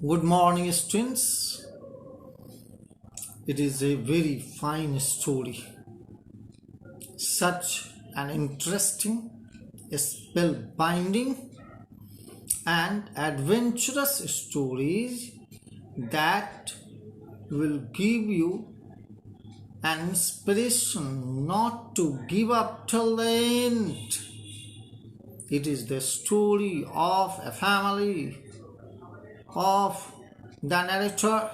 Good morning, students. It is a very fine story. Such an interesting, spellbinding, and adventurous stories that will give you an inspiration not to give up till the end. It is the story of a family of the narrator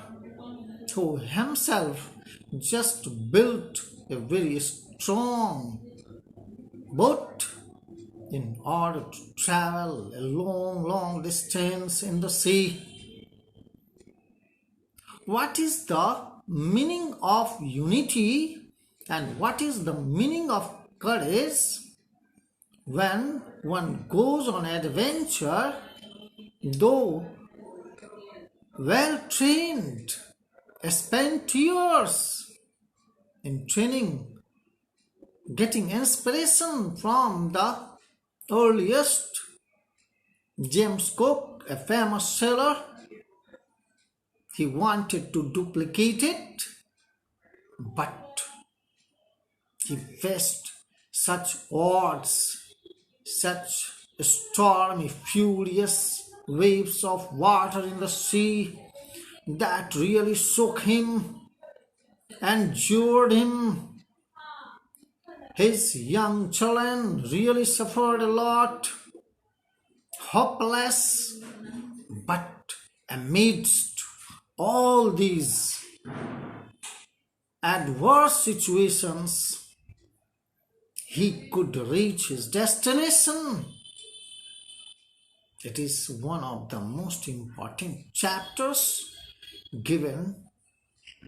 who himself just built a very strong boat in order to travel a long distance in the sea. What is the meaning of unity and what is the meaning of courage when one goes on adventure, though well trained, spent years in training, getting inspiration from the earliest. James Cook, a famous sailor, he wanted to duplicate it, but he faced such odds, such stormy, furious waves of water in the sea that really shook him and jeered him. His young children really suffered a lot, hopeless, but amidst all these adverse situations, he could reach his destination. It is one of the most important chapters given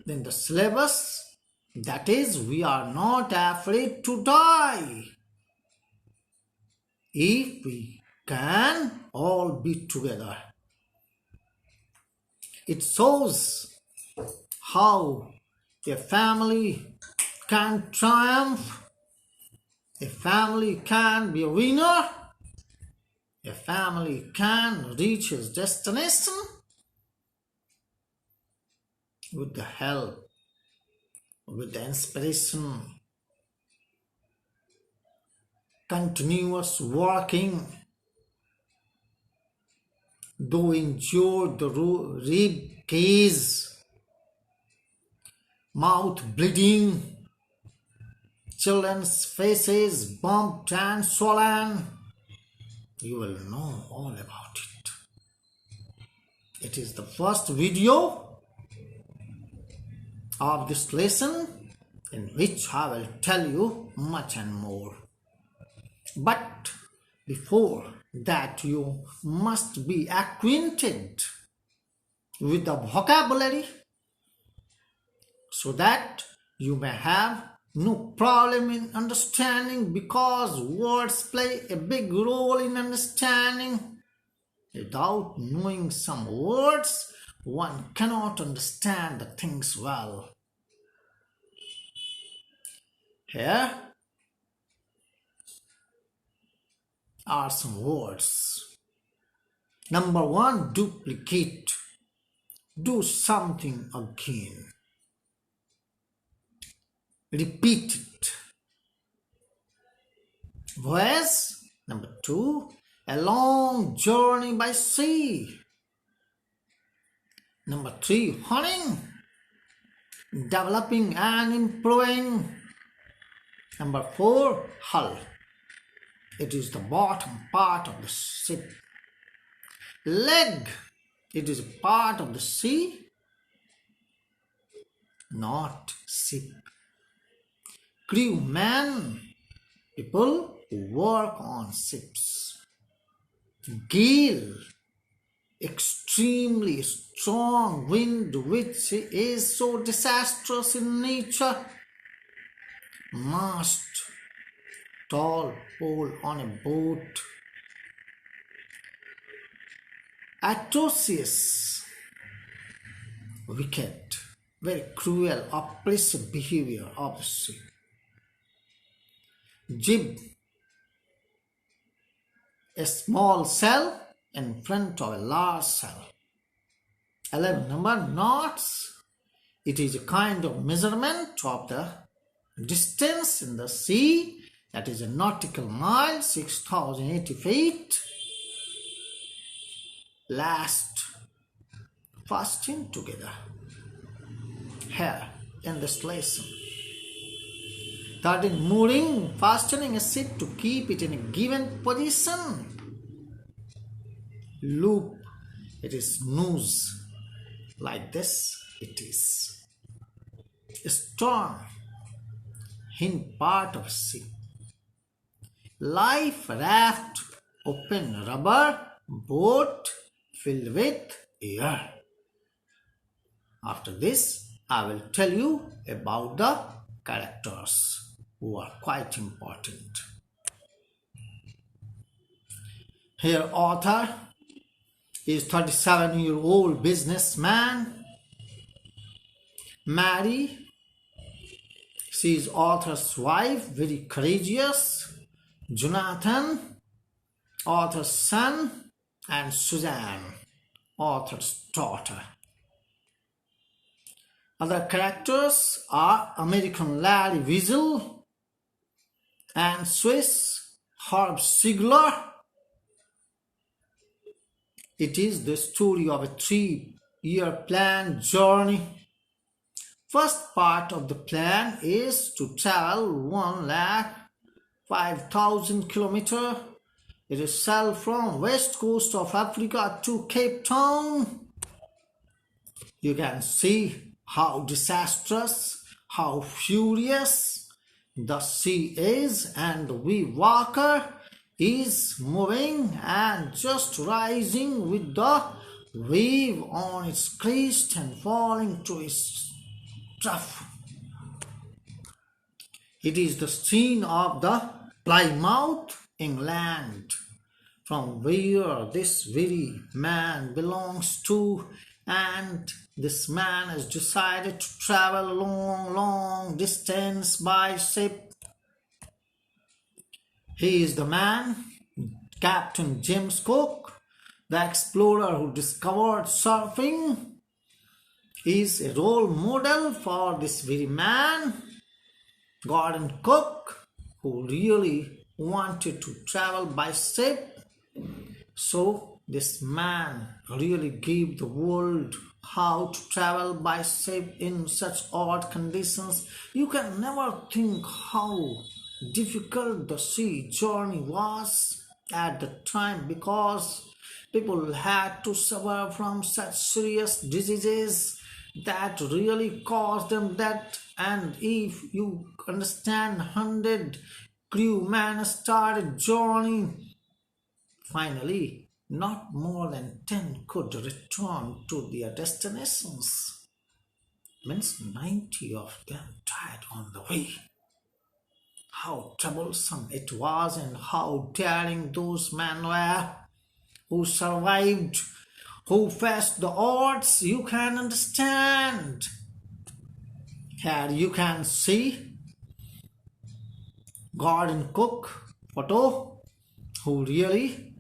in the syllabus. That is, we are not afraid to die if we can all be together. It shows how a family can triumph, a family can be a winner, a family can reach its destination with the help, with the inspiration, continuous working, though injured the rib cage, mouth bleeding, children's faces bumped and swollen. You will know all about it. It is the first video of this lesson in which I will tell you much and more. But before that, you must be acquainted with the vocabulary so that you may have no problem in understanding, because words play a big role in understanding. Without knowing some words, one cannot understand the things well. Here are some words. Number one, duplicate. Do something again. Repeat it. Voyage. Number two, a long journey by sea. Number three, hunting, developing and improving. Number four, hull. It is the bottom part of the ship. Leg. It is a part of the sea, not ship. Crewman. People who work on ships. Gale. Extremely strong wind which is so disastrous in nature. Mast. Tall pole on a boat. Atrocious. Wicked. Very cruel, oppressive behavior of the sea. Jib. A small cell in front of a large cell. 11 number knots. It is a kind of measurement of the distance in the sea, that is a nautical mile, 6,080 feet. Last fasting together here in this lesson. 13 mooring, fastening a ship to keep it in a given position. Loop, it is noose, like this it is. Storm, hind part of ship. Life raft, open rubber boat filled with air. After this, I will tell you about the characters who are quite important. Here, author is 37-year-old businessman. Mary, she is author's wife, very courageous. Jonathan, author's son, and Suzanne, author's daughter. Other characters are American Larry Weasel and Swiss Herb Sigler. It is the story of a 3-year planned journey. First part of the plan is to travel 105,000 kilometers. It is sailed from west coast of Africa to Cape Town. You can see how disastrous, how furious the sea is, and the wave walker is moving and just rising with the wave on its crest and falling to its trough. It is the scene of the Plymouth, England, from where this very man belongs to, and this man has decided to travel long distance by ship. He is the man, Captain James Cook, the explorer who discovered surfing. He is a role model for this very man, Gordon Cook, who really wanted to travel by ship. So this man really gave the world how to travel by ship in such odd conditions. You can never think how difficult the sea journey was at the time, because people had to suffer from such serious diseases that really caused them death. And if you understand, 100 crewmen started journey. Finally, not more than 10 could return to their destinations. Means 90 of them died on the way. How troublesome it was, and how daring those men were who survived, who faced the odds. You can understand. Here you can see Gordon Cook photo, who really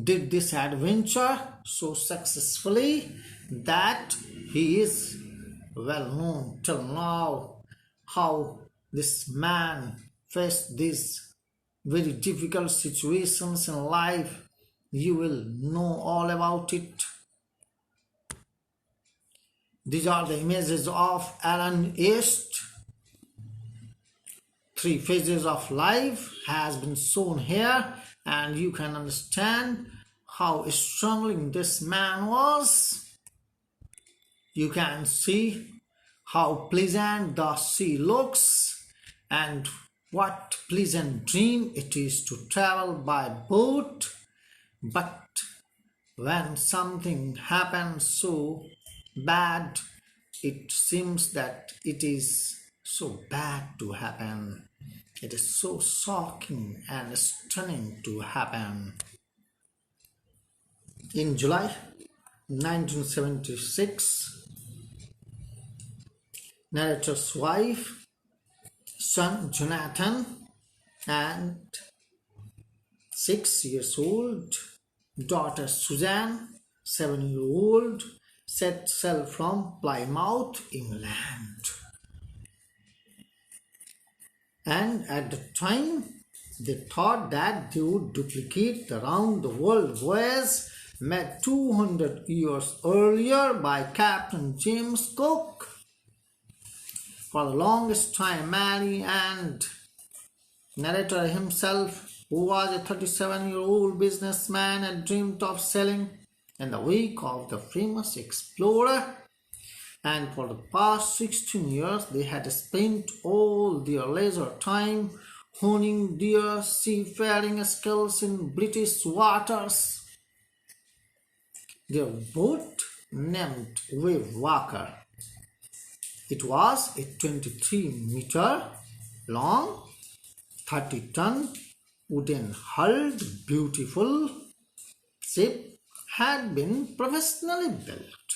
did this adventure so successfully that he is well known till now. How this man faced these very difficult situations in life, you will know all about it. These are the images of Alan East. 3 phases of life has been shown here, and you can understand how struggling this man was. You can see how pleasant the sea looks, and what pleasant dream it is to travel by boat. But when something happens so bad, it seems that it is so bad to happen. It is so shocking and stunning to happen. In July 1976, narrator's wife, son Jonathan, and 6-year-old daughter Suzanne, 7-year-old, set sail from Plymouth, England. And at the time, they thought that they would duplicate the round-the-world voyage made 200 years earlier by Captain James Cook. For the longest time, Mary and narrator himself, who was a 37-year-old businessman, had dreamed of sailing in the wake of the famous explorer, and for the past 16 years they had spent all their leisure time honing their seafaring skills in British waters. Their boat, named Wave Walker, it was a 23-meter long, 30-ton wooden-hulled, beautiful ship, had been professionally built.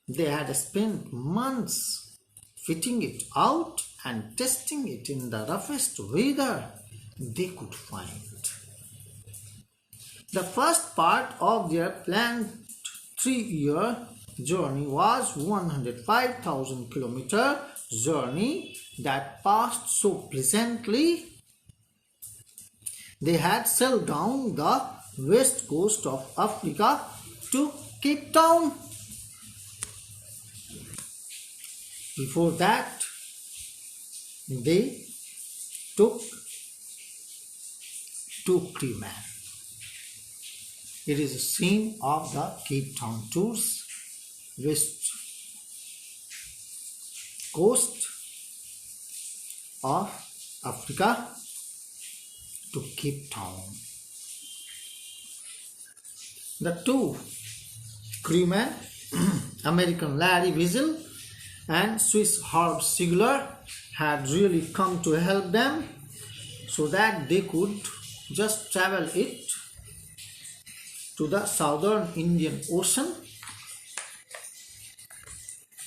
They had spent months fitting it out and testing it in the roughest weather they could find. The first part of their planned 3-year journey was 105,000 kilometer journey that passed so pleasantly. They had sailed down the west coast of Africa to Cape Town. Before that, they took 2 crewmen. It is a scene of the Cape Town tours, west coast of Africa to Cape Town. The 2 crewmen, American Larry Weasel and Swiss Herb Sigler, had really come to help them so that they could just travel it to the southern Indian Ocean.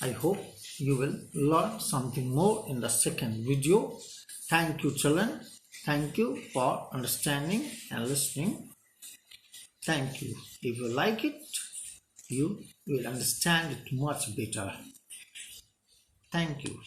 I hope you will learn something more in the second video. Thank you, children. Thank you for understanding and listening. Thank you. If you like it, you will understand it much better. Thank you.